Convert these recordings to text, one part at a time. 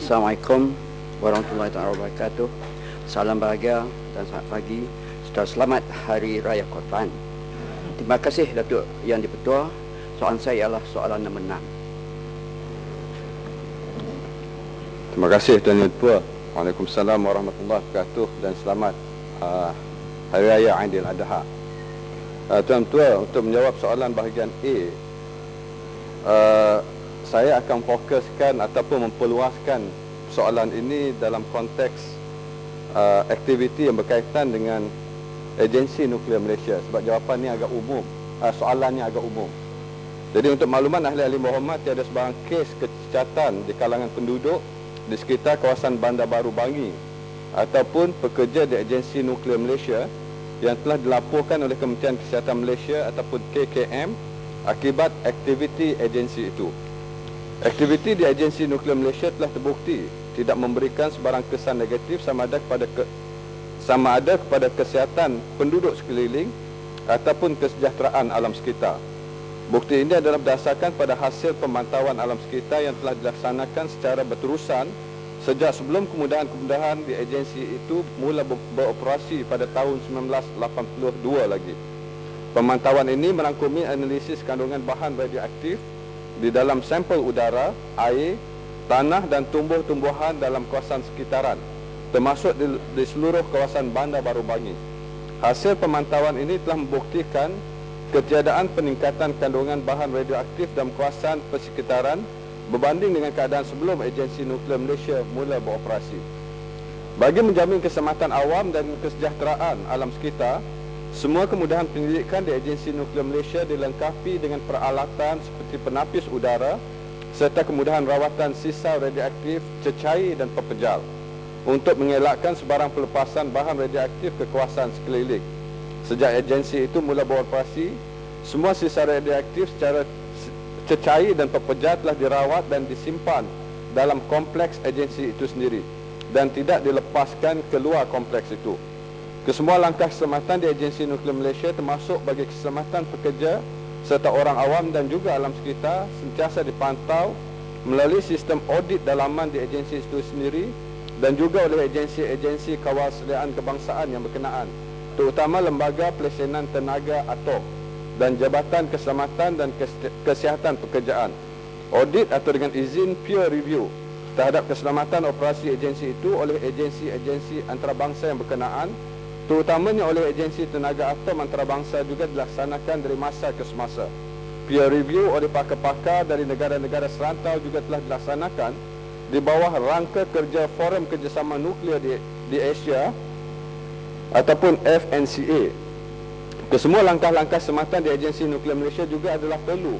Assalamualaikum warahmatullahi wabarakatuh. Salam bahagia dan selamat pagi serta selamat Hari Raya Korban. Terima kasih Datuk Yang di-Pertua. Soalan saya ialah soalan nombor 6. Terima kasih Tuan Yang di-Pertua. Waalaikumsalam warahmatullahi wabarakatuh dan selamat Hari Raya Aidiladha. Tuan Yang, untuk menjawab soalan bahagian A, saya akan fokuskan ataupun memperluaskan soalan ini dalam konteks aktiviti yang berkaitan dengan Agensi Nuklear Malaysia, sebab jawapan ini agak umum, soalannya agak umum. Jadi untuk makluman ahli-ahli berhormat, tiada sebarang kes kecacatan di kalangan penduduk di sekitar kawasan Bandar Baru Bangi ataupun pekerja di Agensi Nuklear Malaysia yang telah dilaporkan oleh Kementerian Kesihatan Malaysia ataupun KKM akibat aktiviti agensi itu. Aktiviti di Agensi Nuklear Malaysia telah terbukti tidak memberikan sebarang kesan negatif sama ada kepada kesihatan penduduk sekeliling ataupun kesejahteraan alam sekitar. Bukti ini adalah berdasarkan pada hasil pemantauan alam sekitar yang telah dilaksanakan secara berterusan sejak sebelum kemudahan-kemudahan di agensi itu mula beroperasi pada tahun 1982 lagi. Pemantauan ini merangkumi analisis kandungan bahan radioaktif di dalam sampel udara, air, tanah dan tumbuh-tumbuhan dalam kawasan sekitaran, termasuk di seluruh kawasan Bandar Baru Bangi. Hasil pemantauan ini telah membuktikan ketiadaan peningkatan kandungan bahan radioaktif dalam kawasan persekitaran berbanding dengan keadaan sebelum Agensi Nuklear Malaysia mula beroperasi. Bagi menjamin keselamatan awam dan kesejahteraan alam sekitar, semua kemudahan penyelidikan di Agensi Nuklear Malaysia dilengkapi dengan peralatan seperti penapis udara serta kemudahan rawatan sisa radioaktif, cecair dan pepejal untuk mengelakkan sebarang pelepasan bahan radioaktif ke kawasan sekeliling. Sejak agensi itu mula beroperasi, semua sisa radioaktif secara cecair dan pepejal telah dirawat dan disimpan dalam kompleks agensi itu sendiri dan tidak dilepaskan keluar kompleks itu. Kesemua langkah keselamatan di Agensi Nuklear Malaysia termasuk bagi keselamatan pekerja serta orang awam dan juga alam sekitar sentiasa dipantau melalui sistem audit dalaman di agensi itu sendiri dan juga oleh agensi-agensi kawal sediaan kebangsaan yang berkenaan, terutama Lembaga Pelesenan Tenaga Atom dan Jabatan Keselamatan dan Kesihatan Pekerjaan. Audit atau dengan izin peer review terhadap keselamatan operasi agensi itu oleh agensi-agensi antarabangsa yang berkenaan, terutamanya oleh Agensi Tenaga Atom Antarabangsa juga dilaksanakan dari masa ke semasa. Peer review oleh pakar-pakar dari negara-negara serantau juga telah dilaksanakan di bawah rangka kerja Forum Kerjasama Nuklear di Asia ataupun FNCA. Kesemua langkah-langkah keselamatan di Agensi Nuklear Malaysia juga adalah perlu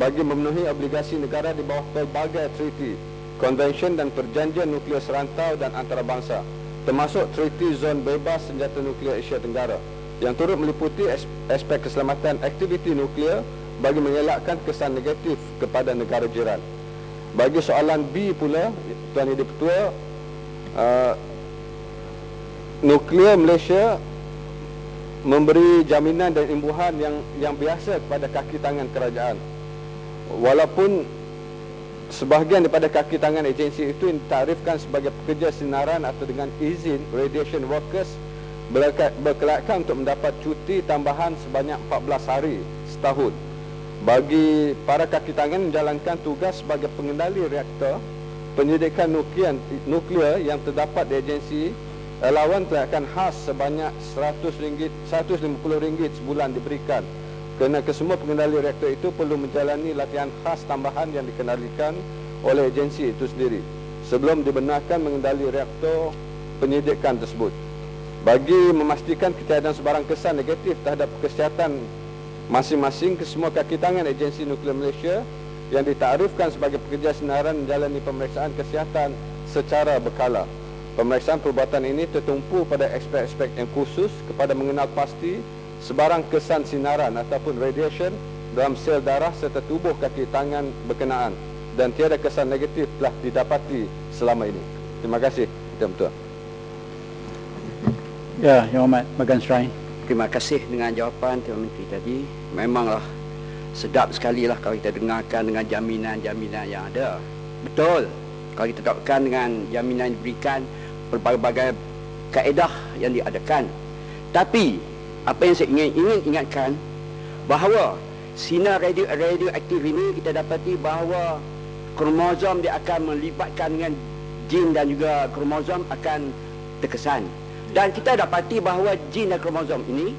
bagi memenuhi obligasi negara di bawah pelbagai treaty, konvensyen dan perjanjian nuklear serantau dan antarabangsa, termasuk Treaty Zon Bebas Senjata Nuklear Asia Tenggara yang turut meliputi aspek keselamatan aktiviti nuklear bagi mengelakkan kesan negatif kepada negara jiran. Bagi soalan B pula, Tuan Yang di-Pertua, Nuklear Malaysia memberi jaminan dan imbuhan yang biasa kepada kaki tangan kerajaan. Walaupun sebahagian daripada kaki tangan agensi itu ditarifkan sebagai pekerja sinaran atau dengan izin radiation workers berkelayakan untuk mendapat cuti tambahan sebanyak 14 hari setahun. Bagi para kaki tangan menjalankan tugas sebagai pengendali reaktor penyelidikan nuklear yang terdapat di agensi, allowance kelayakan khas sebanyak RM150 sebulan diberikan, kerana kesemua pengendali reaktor itu perlu menjalani latihan khas tambahan yang dikendalikan oleh agensi itu sendiri sebelum dibenarkan mengendali reaktor penyelidikan tersebut. Bagi memastikan ketiadaan sebarang kesan negatif terhadap kesihatan masing-masing, kesemua kaki tangan Agensi Nuklear Malaysia yang ditaktifkan sebagai pekerja sinaran menjalani pemeriksaan kesihatan secara berkala. Pemeriksaan perubatan ini tertumpu pada aspek-aspek yang khusus kepada mengenal pasti sebarang kesan sinaran ataupun radiation dalam sel darah serta tubuh kaki tangan berkenaan dan tiada kesan negatif telah didapati selama ini. Terima kasih, Tuan Ketua. Ya, Yang Hormat Bagan Serai. Terima kasih dengan jawapan Tuan Menteri tadi. Memanglah sedap sekali lah kalau kita dengarkan dengan jaminan-jaminan yang ada. Betul, Kalau kita terapkan dengan jaminan yang diberikan, pelbagai kaedah yang diadakan. Tapi apa yang saya ingin ingatkan, bahawa sinar radioaktif ini kita dapati bahawa kromosom dia akan melibatkan dengan jin dan juga kromosom akan terkesan. Dan kita dapati bahawa jin dan kromosom ini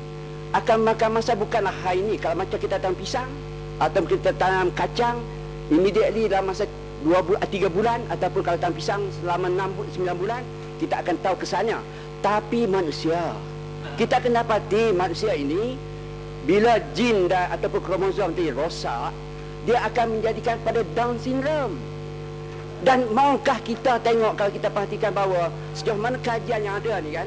akan makan masa bukanlah hari ini. Kalau macam kita tanam pisang atau kita tanam kacang, immediately dalam masa 3 bulan, ataupun kalau tanam pisang selama 9 bulan, kita akan tahu kesannya. Tapi manusia, kita akan dapati manusia ini, bila jin dan ataupun kromosom itu rosak, dia akan menjadikan pada Down syndrome. Dan maukah kita tengok, kalau kita perhatikan bahawa sejauh mana kajian yang ada ni kan,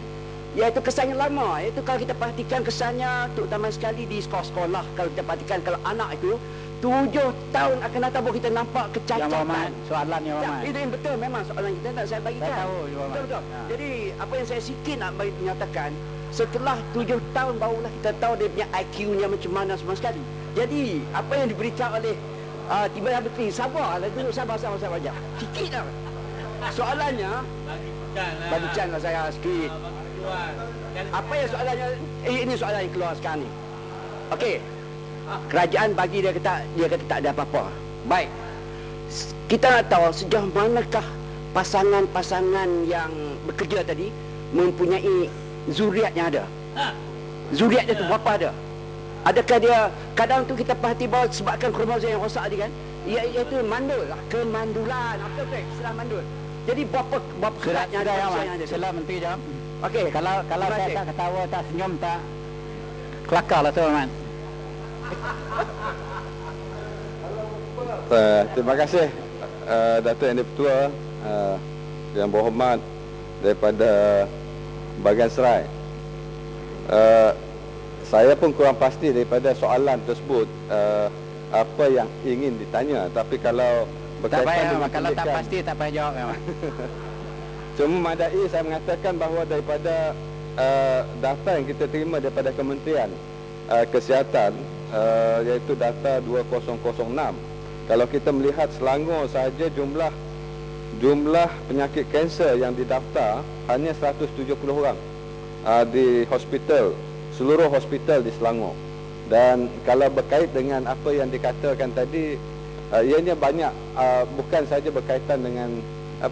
iaitu kesannya lama, iaitu kalau kita perhatikan kesannya terutama sekali di sekolah-sekolah. Kalau kita perhatikan, kalau anak itu 7 tahun akan datang baru kita nampak kecacatan. Yang Muhammad, soalan yang Muhammad. Itu yang betul, memang soalan kita tak saya bagikan. Saya tahu, betul-betul. Jadi apa yang saya sikit nak bagi menyatakan, setelah 7 tahun barulah kita tahu dia punya IQ-nya macam mana semua sekali. Jadi apa yang diberitahu oleh Timbalan Menteri, sabarlah dulu, sabar saja. Sikit dah. Soalannya bagi can lah saya sikit. Apa yang soalannya? Ini soalan yang keluar sekarang ni. Okey. Kerajaan bagi dia kata tak ada apa-apa. Baik. Kita nak tahu sejauh manakah pasangan-pasangan yang bekerja tadi mempunyai zuriat yang ada. Zuriat dia tu berapa ada? Adakah dia, kadang tu kita perhati bahawa sebabkan kromosom yang rosak tadi kan, iaitu mandul lah, kemandulan. Apa tu? Istilah mandul. Jadi berapa keratnya ada yang ada? Sila Menteri jawab. Okey, Kalau saya tak ketawa, tak senyum, tak kelakar lah tu, Muhammad. Terima kasih Datuk Yang Di-Pertua, Yang Berhormat daripada Bagan Serai. Saya pun kurang pasti daripada soalan tersebut apa yang ingin ditanya. Tapi kalau Tak berkaitan payah, dengan kalau tak pendidikan, pasti tak payah jawab memang. cuma madai saya mengatakan bahawa daripada data yang kita terima daripada Kementerian Kesihatan, iaitu data 2006, kalau kita melihat Selangor sahaja jumlah penyakit kanser yang didaftar hanya 170 orang di hospital, seluruh hospital di Selangor. Dan kalau berkait dengan apa yang dikatakan tadi, ianya banyak, bukan saja berkaitan dengan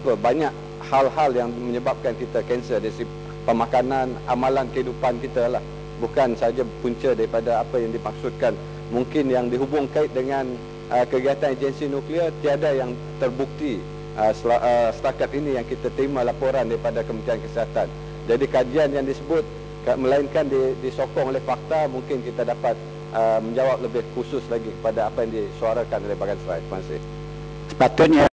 banyak hal-hal yang menyebabkan kita kanser dari segi pemakanan, amalan kehidupan kita lah. Bukan saja punca daripada apa yang dimaksudkan. Mungkin yang dihubung kait dengan kegiatan agensi nuklear, tiada yang terbukti setakat ini yang kita terima laporan daripada Kementerian Kesihatan. Jadi kajian yang disebut, melainkan disokong oleh fakta, mungkin kita dapat menjawab lebih khusus lagi kepada apa yang disuarakan oleh Bagan Serai. Terima kasih. Sepatutnya